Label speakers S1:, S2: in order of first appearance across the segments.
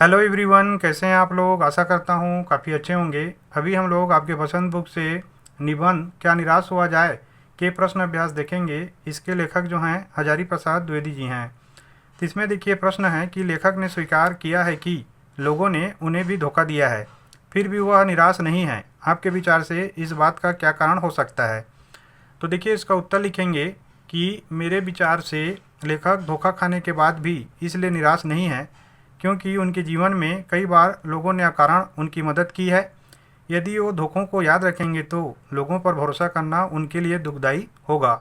S1: Hello everyone, कैसे हैं आप लोग। आशा करता हूँ काफ़ी अच्छे होंगे। अभी हम लोग आपके पसंद बुक से निबंध क्या निराश हुआ जाए के प्रश्न अभ्यास देखेंगे। इसके लेखक जो हैं हजारी प्रसाद द्विवेदी जी हैं। तो इसमें देखिए प्रश्न है कि लेखक ने स्वीकार किया है कि लोगों ने उन्हें भी धोखा दिया है, फिर भी वह निराश नहीं है। आपके विचार से इस बात का क्या कारण हो सकता है। तो देखिए इसका उत्तर लिखेंगे कि मेरे विचार से लेखक धोखा खाने के बाद भी इसलिए निराश नहीं है क्योंकि उनके जीवन में कई बार लोगों ने अकारण उनकी मदद की है। यदि वो धोखों को याद रखेंगे तो लोगों पर भरोसा करना उनके लिए दुखदायी होगा।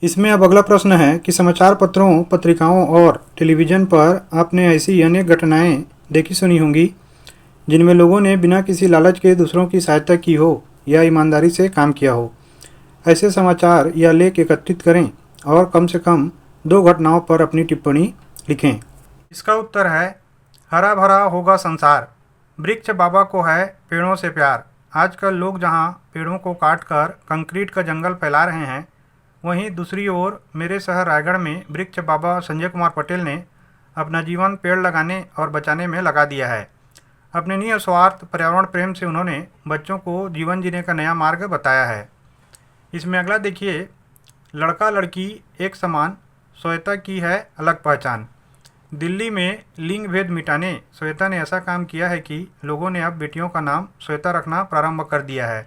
S1: इसमें अब अगला प्रश्न है कि समाचार पत्रों, पत्रिकाओं और टेलीविज़न पर आपने ऐसी अनेक घटनाएं देखी सुनी होंगी जिनमें लोगों ने बिना किसी लालच के दूसरों की सहायता की हो या ईमानदारी से काम किया हो। ऐसे समाचार या लेख एकत्रित करें और कम से कम 2 घटनाओं पर अपनी टिप्पणी लिखें। इसका उत्तर है हरा भरा होगा संसार, वृक्ष बाबा को है पेड़ों से प्यार। आजकल लोग जहां पेड़ों को काटकर कंक्रीट का जंगल फैला रहे हैं, वहीं दूसरी ओर मेरे शहर रायगढ़ में वृक्ष बाबा संजय कुमार पटेल ने अपना जीवन पेड़ लगाने और बचाने में लगा दिया है। अपने निस्वार्थ पर्यावरण प्रेम से उन्होंने बच्चों को जीवन जीने का नया मार्ग बताया है। इसमें अगला देखिए, लड़का लड़की एक समान, श्वेता की है अलग पहचान। दिल्ली में लिंग भेद मिटाने श्वेता ने ऐसा काम किया है कि लोगों ने अब बेटियों का नाम श्वेता रखना प्रारंभ कर दिया है।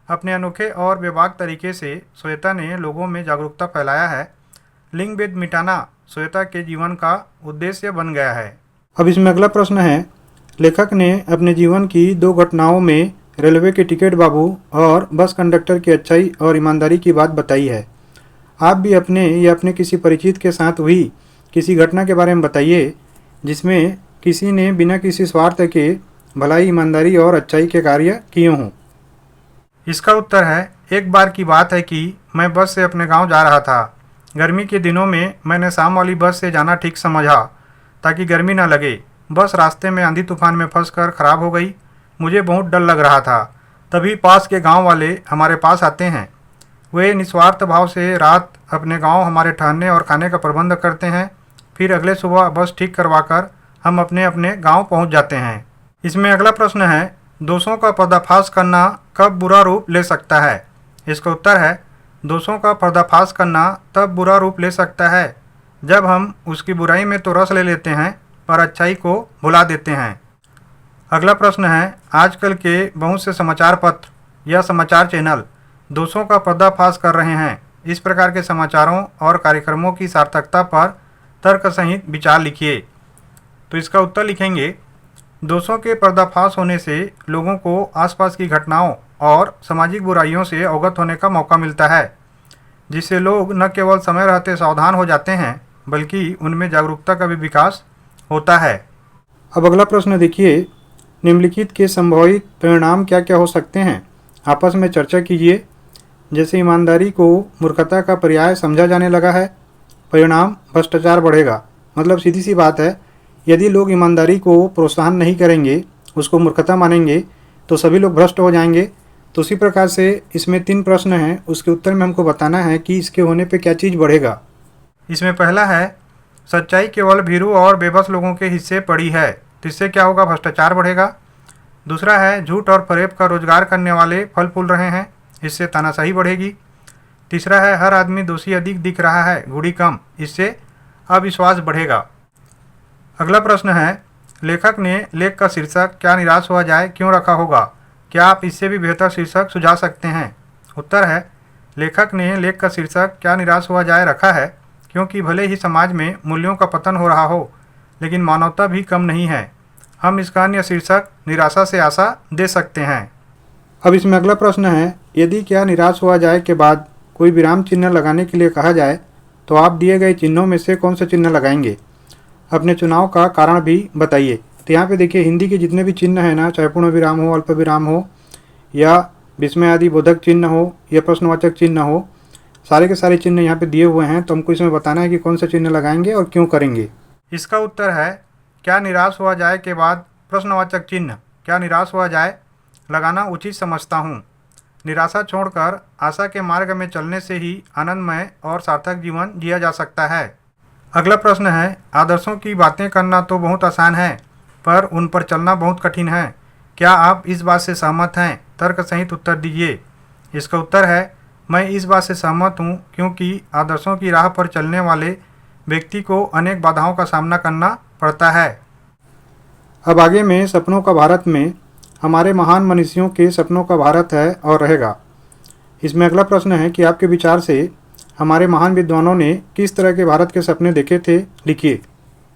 S1: अपने अनोखे और बेबाक तरीके से श्वेता ने लोगों में जागरूकता फैलाया है। लिंग भेद मिटाना श्वेता के जीवन का उद्देश्य बन गया है। अब इसमें अगला प्रश्न है, लेखक ने अपने जीवन की 2 घटनाओं में रेलवे के टिकट बाबू और बस कंडक्टर की अच्छाई और ईमानदारी की बात बताई है। आप भी अपने या अपने किसी परिचित के साथ हुई किसी घटना के बारे में बताइए जिसमें किसी ने बिना किसी स्वार्थ के भलाई, ईमानदारी और अच्छाई के कार्य किए हों। इसका उत्तर है, एक बार की बात है कि मैं बस से अपने गांव जा रहा था। गर्मी के दिनों में मैंने शाम वाली बस से जाना ठीक समझा ताकि गर्मी ना लगे। बस रास्ते में आंधी तूफान में फंसकर खराब हो गई। मुझे बहुत डर लग रहा था। तभी पास के गांव वाले हमारे पास आते हैं। वे निस्वार्थ भाव से रात अपने गांव हमारे ठहरने और खाने का प्रबंध करते हैं। फिर अगले सुबह बस ठीक करवाकर हम अपने अपने गांव पहुंच जाते हैं। इसमें अगला प्रश्न है, दोषों का पर्दाफाश करना कब बुरा रूप ले सकता है। इसका उत्तर है, दोषों का पर्दाफाश करना तब बुरा रूप ले सकता है जब हम उसकी बुराई में तो रस ले लेते हैं पर अच्छाई को भुला देते हैं। अगला प्रश्न है, आजकल के बहुत से समाचार पत्र या समाचार चैनल दोषों का पर्दाफाश कर रहे हैं। इस प्रकार के समाचारों और कार्यक्रमों की सार्थकता पर तर्क सहित विचार लिखिए। तो इसका उत्तर लिखेंगे, दोषों के पर्दाफाश होने से लोगों को आसपास की घटनाओं और सामाजिक बुराइयों से अवगत होने का मौका मिलता है, जिससे लोग न केवल समय रहते सावधान हो जाते हैं बल्कि उनमें जागरूकता का भी विकास होता है। अब अगला प्रश्न देखिए, निम्नलिखित के संभावित परिणाम क्या क्या हो सकते हैं, आपस में चर्चा कीजिए। जैसे ईमानदारी को मूर्खता का पर्याय समझा जाने लगा है, परिणाम भ्रष्टाचार बढ़ेगा। मतलब सीधी सी बात है, यदि लोग ईमानदारी को प्रोत्साहन नहीं करेंगे, उसको मूर्खता मानेंगे, तो सभी लोग भ्रष्ट हो जाएंगे। तो उसी प्रकार से इसमें 3 प्रश्न हैं, उसके उत्तर में हमको बताना है कि इसके होने पे क्या चीज़ बढ़ेगा। इसमें पहला है, सच्चाई केवल भीरू और बेबस लोगों के हिस्से पड़ी है, तो इससे क्या होगा, भ्रष्टाचार बढ़ेगा। दूसरा है, झूठ और फरेब का रोजगार करने वाले फल फूल रहे हैं, इससे तानाशाही बढ़ेगी। तीसरा है, हर आदमी दोषी अधिक दिख रहा है, गुड़ी कम, इससे अविश्वास बढ़ेगा। अगला प्रश्न है, लेखक ने लेख का शीर्षक क्या निराश हुआ जाए क्यों रखा होगा। क्या आप इससे भी बेहतर शीर्षक सुझा सकते हैं। उत्तर है, लेखक ने लेख का शीर्षक क्या निराश हुआ जाए रखा है क्योंकि भले ही समाज में मूल्यों का पतन हो रहा हो, लेकिन मानवता भी कम नहीं है। हम इसका अन्य शीर्षक निराशा से आशा दे सकते हैं। अब इसमें अगला प्रश्न है, यदि क्या निराश हुआ जाए के बाद कोई विराम चिन्ह लगाने के लिए कहा जाए तो आप दिए गए चिन्हों में से कौन सा चिन्ह लगाएंगे। अपने चुनाव का कारण भी बताइए। तो यहाँ पे देखिए, हिंदी के जितने भी चिन्ह हैं ना, चाहे पूर्ण विराम हो, अल्प विराम हो या विस्मय आदि बोधक चिन्ह हो या प्रश्नवाचक चिन्ह हो, सारे के सारे चिन्ह यहाँ पे दिए हुए हैं। तो हमको इसमें बताना है कि कौन सा चिन्ह लगाएंगे और क्यों करेंगे। इसका उत्तर है, क्या निराश हुआ जाए के बाद प्रश्नवाचक चिन्ह क्या निराश हुआ जाए लगाना उचित समझता हूँ। निराशा छोड़कर आशा के मार्ग में चलने से ही आनंदमय और सार्थक जीवन जिया जा सकता है। अगला प्रश्न है, आदर्शों की बातें करना तो बहुत आसान है, पर उन पर चलना बहुत कठिन है। क्या आप इस बात से सहमत हैं? तर्क सहित उत्तर दीजिए। इसका उत्तर है मैं इस बात से सहमत हूँ, क्योंकि आदर्शों की राह पर चलने वाले व्यक्ति को अनेक बाधाओं का सामना करना पड़ता है। अब आगे में सपनों का भारत में हमारे महान मनीषियों के सपनों का भारत है और रहेगा। इसमें अगला प्रश्न है कि आपके विचार से हमारे महान विद्वानों ने किस तरह के भारत के सपने देखे थे, लिखिए।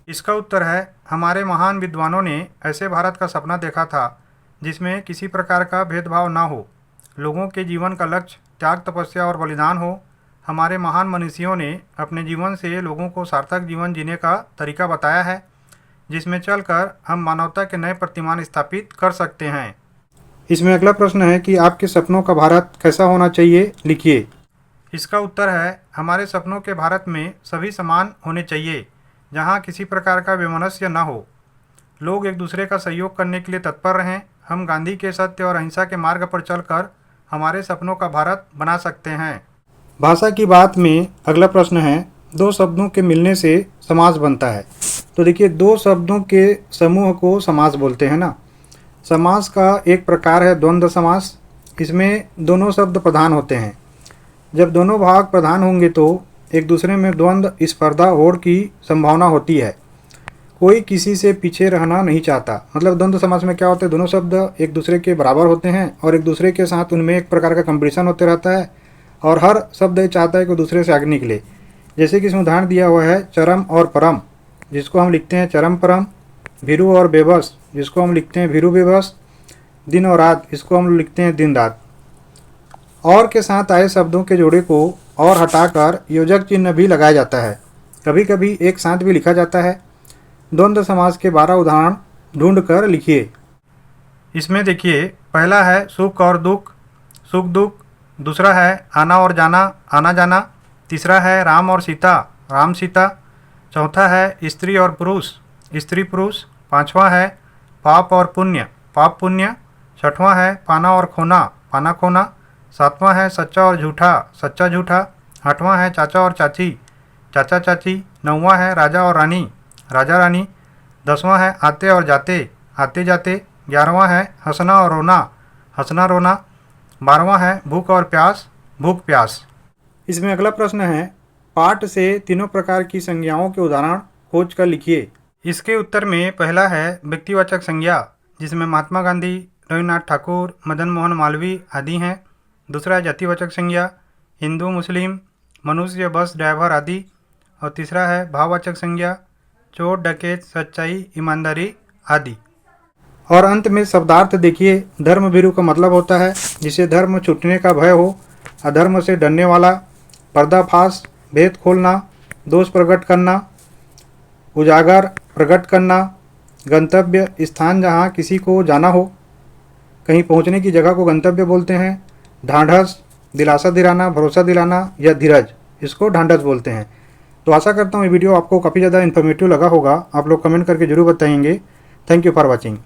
S1: इसका उत्तर है हमारे महान विद्वानों ने ऐसे भारत का सपना देखा था जिसमें किसी प्रकार का भेदभाव ना हो, लोगों के जीवन का लक्ष्य त्याग, तपस्या और बलिदान हो। हमारे महान मनीषियों ने अपने जीवन से लोगों को सार्थक जीवन जीने का तरीका बताया है, जिसमें चलकर हम मानवता के नए प्रतिमान स्थापित कर सकते हैं। इसमें अगला प्रश्न है कि आपके सपनों का भारत कैसा होना चाहिए, लिखिए। इसका उत्तर है हमारे सपनों के भारत में सभी समान होने चाहिए, जहां किसी प्रकार का वैमनस्य न हो, लोग एक दूसरे का सहयोग करने के लिए तत्पर रहें। हम गांधी के सत्य और अहिंसा के मार्ग पर चलकर हमारे सपनों का भारत बना सकते हैं। भाषा की बात में अगला प्रश्न है दो शब्दों के मिलने से समास बनता है। तो देखिए, दो शब्दों के समूह को समास बोलते हैं ना। समास का एक प्रकार है द्वंद्व समास। इसमें दोनों शब्द प्रधान होते हैं। जब दोनों भाग प्रधान होंगे तो एक दूसरे में द्वंद्व, स्पर्धा, होड़ की संभावना होती है। कोई किसी से पीछे रहना नहीं चाहता। मतलब द्वंद्व समास में क्या होता है, दोनों शब्द एक दूसरे के बराबर होते हैं और एक दूसरे के साथ उनमें एक प्रकार का कंपटीशन होते रहता है और हर शब्द ये चाहता है कि दूसरे से आगे निकले। जैसे कि इसमें उदाहरण दिया हुआ है चरम और परम, जिसको हम लिखते हैं चरम परम। भीरू और बेबस, जिसको हम लिखते हैं भीरू बेबस। दिन और रात, इसको हम लिखते हैं दिन रात। और के साथ आए शब्दों के जोड़े को और हटाकर योजक चिन्ह भी लगाया जाता है। कभी कभी एक साथ भी लिखा जाता है। द्वंद्व समास के 12 उदाहरण ढूंढ कर लिखिए। इसमें देखिए, पहला है सुख और दुख, सुख दुख। दूसरा है आना और जाना, आना जाना। तीसरा है राम और सीता, राम सीता। चौथा है स्त्री और पुरुष, स्त्री पुरुष। पांचवा है पाप और पुण्य, पाप पुण्य। छठवां है पाना और खोना, पाना खोना। सातवां है सच्चा और झूठा, सच्चा झूठा। आठवां है चाचा और चाची, चाचा चाची। नौवां है राजा और रानी, राजा रानी। 10वां है आते और जाते, आते जाते। 11वां है हंसना और रोना, हंसना रोना। 12वां है भूख और प्यास, भूख प्यास। इसमें अगला प्रश्न है पाठ से तीनों प्रकार की संज्ञाओं के उदाहरण खोज कर लिखिए। इसके उत्तर में पहला है व्यक्तिवाचक संज्ञा, जिसमें महात्मा गांधी, रविन्द्रनाथ ठाकुर, मदन मोहन मालवीय आदि हैं। दूसरा है जातिवाचक संज्ञा, हिंदू, मुस्लिम, मनुष्य, बस, ड्राइवर आदि। और तीसरा है भाववाचक संज्ञा, चोर, डकैत, सच्चाई, ईमानदारी आदि। और अंत में शब्दार्थ देखिए। धर्मभीरु का मतलब होता है जिसे धर्म छूटने का भय हो, अधर्म से डरने वाला। पर्दाफाश, भेद खोलना, दोष प्रकट करना, उजागर, प्रकट करना। गंतव्य, स्थान जहाँ किसी को जाना हो, कहीं पहुँचने की जगह को गंतव्य बोलते हैं। ढांढस, दिलासा दिलाना, भरोसा दिलाना या धीरज, इसको ढांढस बोलते हैं। तो आशा करता हूँ ये वीडियो आपको काफ़ी ज़्यादा इन्फॉर्मेटिव लगा होगा। आप लोग कमेंट करके जरूर बताएंगे। Thank you for watching.